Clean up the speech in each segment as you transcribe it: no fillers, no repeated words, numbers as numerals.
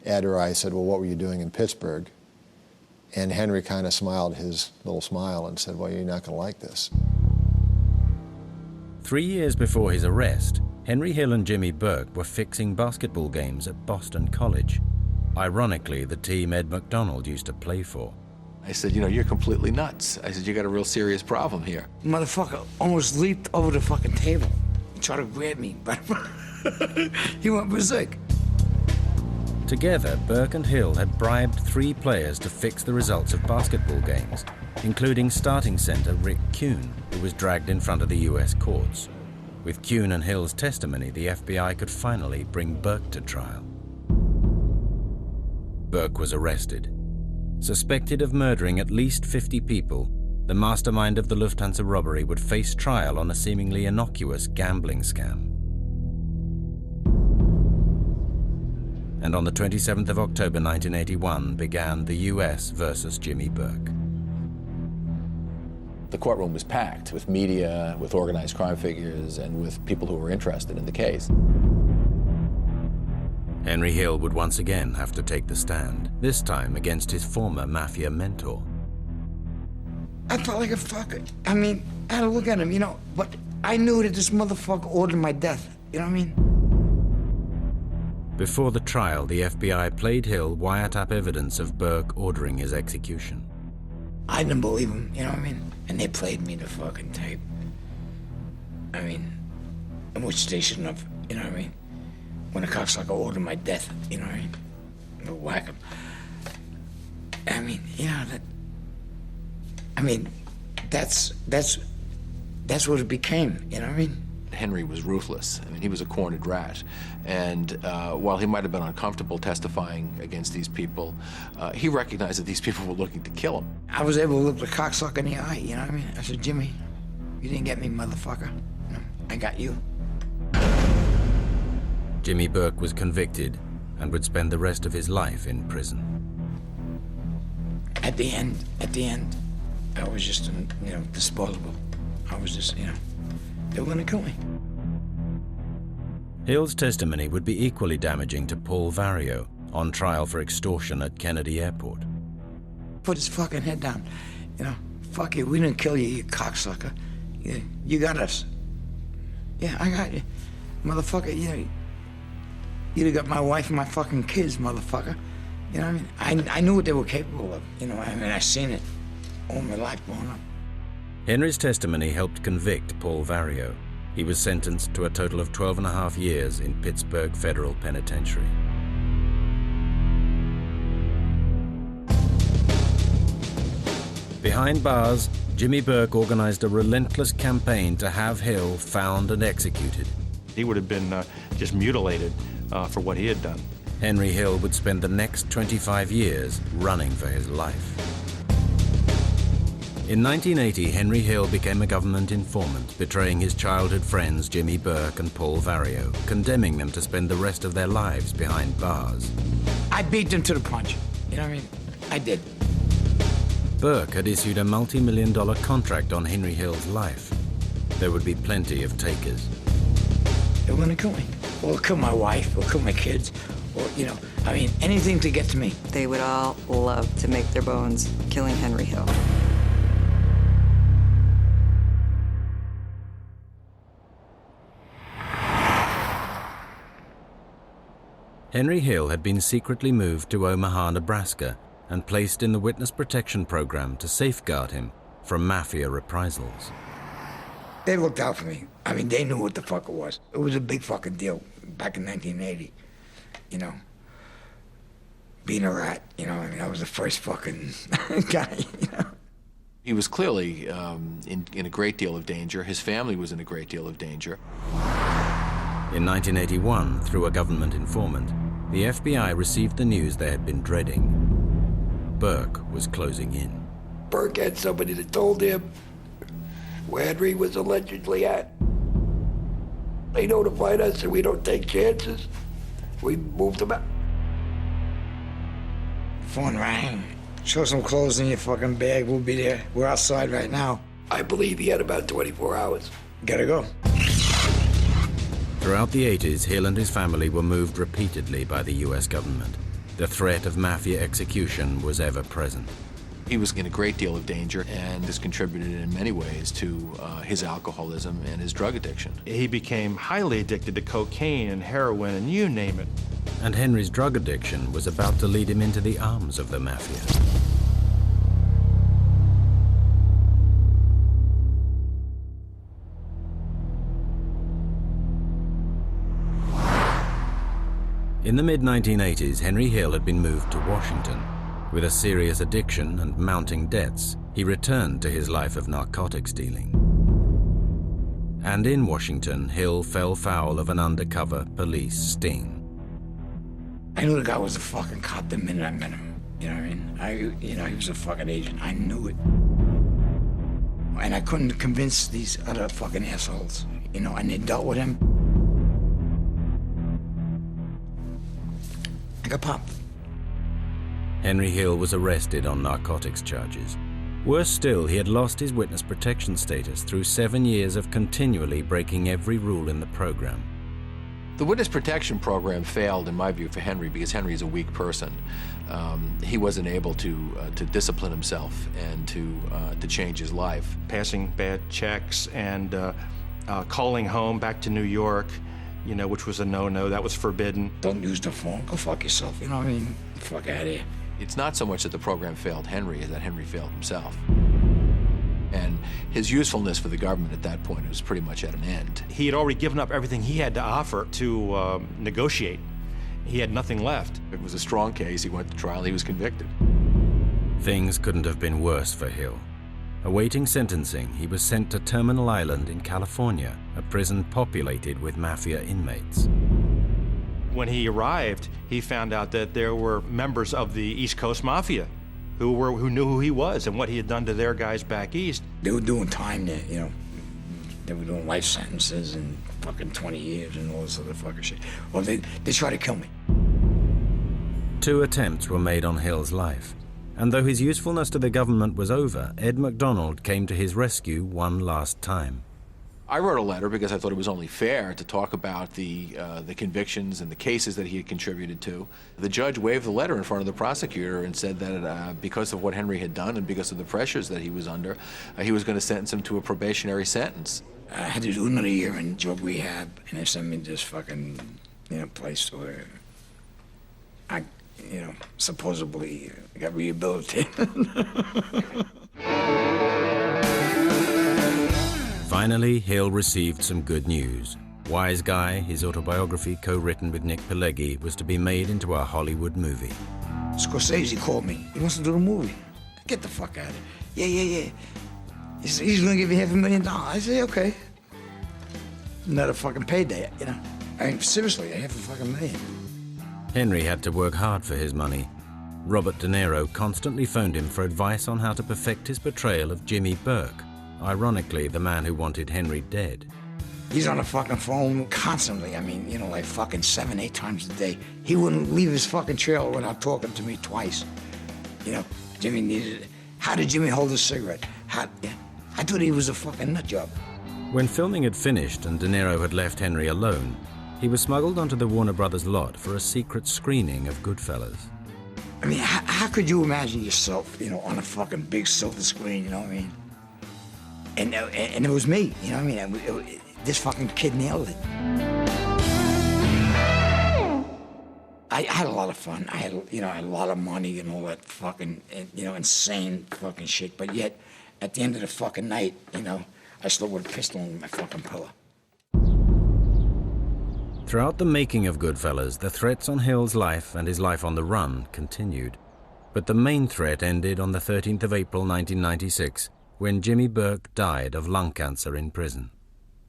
Ed or I said, well, what were you doing in Pittsburgh? And Henry kind of smiled his little smile and said, well, you're not going to like this. 3 years before his arrest, Henry Hill and Jimmy Burke were fixing basketball games at Boston College. Ironically, the team Ed McDonald used to play for. I said, you know, you're completely nuts. I said, you got a real serious problem here. Motherfucker almost leaped over the fucking table. He tried to grab me, but he went berserk. Together, Burke and Hill had bribed 3 players to fix the results of basketball games, including starting center Rick Kuhn, who was dragged in front of the U.S. courts. With Kuhn and Hill's testimony, the FBI could finally bring Burke to trial. Burke was arrested. Suspected of murdering at least 50 people, the mastermind of the Lufthansa robbery would face trial on a seemingly innocuous gambling scam. And on the 27th of October 1981 began the U.S. versus Jimmy Burke. The courtroom was packed with media, with organized crime figures, and with people who were interested in the case. Henry Hill would once again have to take the stand, this time against his former mafia mentor. I felt like a fucker. I mean, I had to look at him, you know, but I knew that this motherfucker ordered my death, you know what I mean? Before the trial, the FBI played Hill wiretap evidence of Burke ordering his execution. I didn't believe him, you know what I mean? And they played me the fucking tape. I mean, which they shouldn't have, you know what I mean? When a cocksucker ordered my death, you know what I mean? They'll whack him. I mean, you know, that's what it became, you know what I mean? Henry was ruthless. I mean, he was a cornered rat. And while he might have been uncomfortable testifying against these people, he recognized that these people were looking to kill him. I was able to look the cocksucker in the eye, you know what I mean? I said, Jimmy, you didn't get me, motherfucker. No, I got you. Jimmy Burke was convicted and would spend the rest of his life in prison. At the end, I was just, you know, disposable. I was just, you know, they were gonna kill me. Hill's testimony would be equally damaging to Paul Vario, on trial for extortion at Kennedy Airport. Put his fucking head down. You know, fuck you, we didn't kill you, you cocksucker. You got us. Yeah, I got you. Motherfucker, you know, you'd have got my wife and my fucking kids, motherfucker. You know what I mean? I knew what they were capable of. You know, I mean, I seen it all my life growing up. Henry's testimony helped convict Paul Vario. He was sentenced to a total of 12.5 years in Pittsburgh Federal Penitentiary. Behind bars, Jimmy Burke organized a relentless campaign to have Hill found and executed. He would have been just mutilated for what he had done. Henry Hill would spend the next 25 years running for his life. In 1980, Henry Hill became a government informant, betraying his childhood friends Jimmy Burke and Paul Vario, condemning them to spend the rest of their lives behind bars. I beat them to the punch. You know what I mean? I did. Burke had issued a multi-million-dollar contract on Henry Hill's life. There would be plenty of takers. They were gonna kill me. Or kill my wife, or kill my kids, or, you know, I mean, anything to get to me. They would all love to make their bones killing Henry Hill. Henry Hill had been secretly moved to Omaha, Nebraska, and placed in the witness protection program to safeguard him from mafia reprisals. They looked out for me. I mean, they knew what the fuck it was. It was a big fucking deal back in 1980, you know. Being a rat, you know, I mean, I was the first fucking guy, you know. He was clearly in a great deal of danger. His family was in a great deal of danger. In 1981, through a government informant, the FBI received the news they had been dreading. Burke was closing in. Burke had somebody that told him where Henry was allegedly at. They notified us and we don't take chances. We moved him out. Phone rang. Show some clothes in your fucking bag, we'll be there. We're outside right now. I believe he had about 24 hours. Gotta go. Throughout the 80s, Hill and his family were moved repeatedly by the US government. The threat of mafia execution was ever present. He was in a great deal of danger, and this contributed in many ways to his alcoholism and his drug addiction. He became highly addicted to cocaine and heroin and you name it. And Henry's drug addiction was about to lead him into the arms of the mafia. In the mid-1980s, Henry Hill had been moved to Washington. With a serious addiction and mounting debts, he returned to his life of narcotics dealing. And in Washington, Hill fell foul of an undercover police sting. I knew the guy was a fucking cop the minute I met him. You know what I mean? He was a fucking agent. I knew it. And I couldn't convince these other fucking assholes, and they dealt with him. I got popped. Henry Hill was arrested on narcotics charges. Worse still, he had lost his witness protection status through 7 years of continually breaking every rule in the program. The witness protection program failed, in my view, for Henry because Henry is a weak person. He wasn't able to discipline himself and to change his life. Passing bad checks and calling home back to New York, which was a no-no. That was forbidden. Don't use the phone. Go fuck yourself. You know what I mean? Fuck out of here. It's not so much that the program failed Henry as that Henry failed himself. And his usefulness for the government at that point was pretty much at an end. He had already given up everything he had to offer to negotiate. He had nothing left. It was a strong case. He went to trial. He was convicted. Things couldn't have been worse for Hill. Awaiting sentencing, he was sent to Terminal Island in California, a prison populated with mafia inmates. When he arrived, he found out that there were members of the East Coast Mafia who knew who he was and what he had done to their guys back east. They were doing time there, They were doing life sentences and fucking 20 years and all this other fucking shit. Well, they tried to kill me. 2 attempts were made on Hill's life. And though his usefulness to the government was over, Ed McDonald came to his rescue one last time. I wrote a letter because I thought it was only fair to talk about the convictions and the cases that he had contributed to. The judge waved the letter in front of the prosecutor and said that because of what Henry had done and because of the pressures that he was under, he was going to sentence him to a probationary sentence. I had to do another year in drug rehab, and they sent me to this fucking, place where I, supposedly got rehabilitated. Finally, Hill received some good news. Wise Guy, his autobiography co-written with Nick Pileggi, was to be made into a Hollywood movie. Scorsese called me. He wants to do the movie. Get the fuck out of here. Yeah. He's gonna give you $500,000. I say, okay. Another fucking payday, I mean, seriously, $500,000. Henry had to work hard for his money. Robert De Niro constantly phoned him for advice on how to perfect his portrayal of Jimmy Burke, ironically the man who wanted Henry dead. He's on the fucking phone constantly. I mean, like fucking 7-8 times a day. He wouldn't leave his fucking trailer without talking to me twice. Jimmy needed it. How did Jimmy hold a cigarette? I thought he was a fucking nut job. When filming had finished and De Niro had left Henry alone, he was smuggled onto the Warner Brothers lot for a secret screening of Goodfellas. I mean, how could you imagine yourself, on a fucking big silver screen, you know what I mean? And it was me, you know what I mean? This fucking kid nailed it. I had a lot of fun. I had a lot of money and all that fucking, insane fucking shit. But yet, at the end of the fucking night, I slept with a pistol in my fucking pillow. Throughout the making of Goodfellas, the threats on Hill's life and his life on the run continued. But the main threat ended on the 13th of April 1996, when Jimmy Burke died of lung cancer in prison.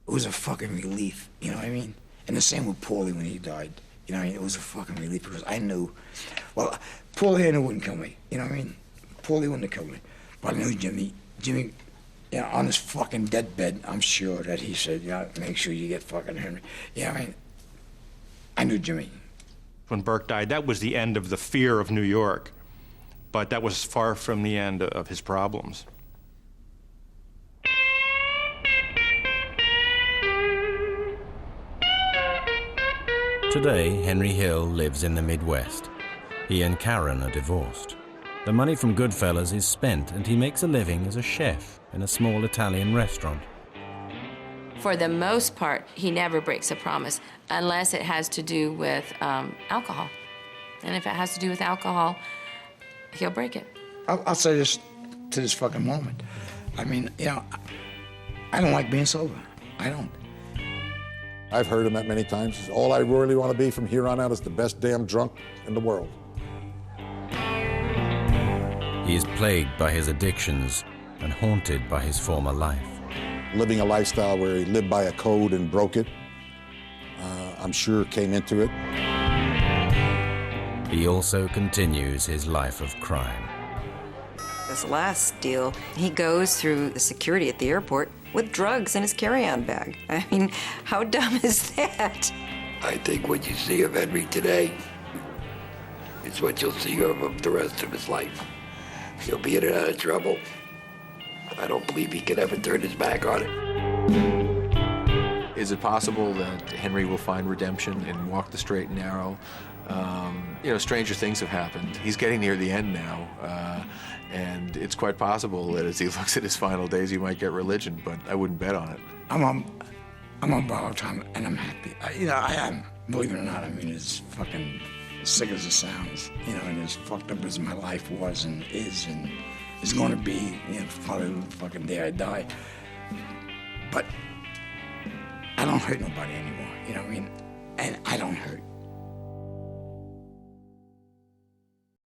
It was a fucking relief, you know what I mean? And the same with Paulie when he died. You know what I mean? It was a fucking relief because I knew, Paulie I knew wouldn't kill me, you know what I mean? Paulie wouldn't have killed me. But I knew Jimmy, on his fucking deathbed, I'm sure that he said, make sure you get fucking Henry. You know what I mean? I knew Jimmy. When Burke died, that was the end of the fear of New York. But that was far from the end of his problems. Today, Henry Hill lives in the Midwest. He and Karen are divorced. The money from Goodfellas is spent, and he makes a living as a chef in a small Italian restaurant. For the most part, he never breaks a promise unless it has to do with alcohol. And if it has to do with alcohol, he'll break it. I'll say this to this fucking moment. I mean, you know, I don't like being sober. I don't. I've heard him that many times. All I really want to be from here on out is the best damn drunk in the world. He is plagued by his addictions and haunted by his former life. Living a lifestyle where he lived by a code and broke it, I'm sure came into it. He also continues his life of crime. This last deal, he goes through the security at the airport with drugs in his carry-on bag. I mean, how dumb is that? I think what you see of Henry today is what you'll see of him the rest of his life. He'll be in and out of trouble. I don't believe he can ever turn his back on it. Is it possible that Henry will find redemption and walk the straight and narrow? You know, stranger things have happened. He's getting near the end now, and it's quite possible that as he looks at his final days, he might get religion, but I wouldn't bet on it. I'm on borrowed time, and I'm happy. I am, believe it or not. I mean, it's fucking sick as it sounds, you know, and as fucked up as my life was and is going to be, you know, probably the fucking day I die. But I don't hurt nobody anymore, you know what I mean? And I don't hurt.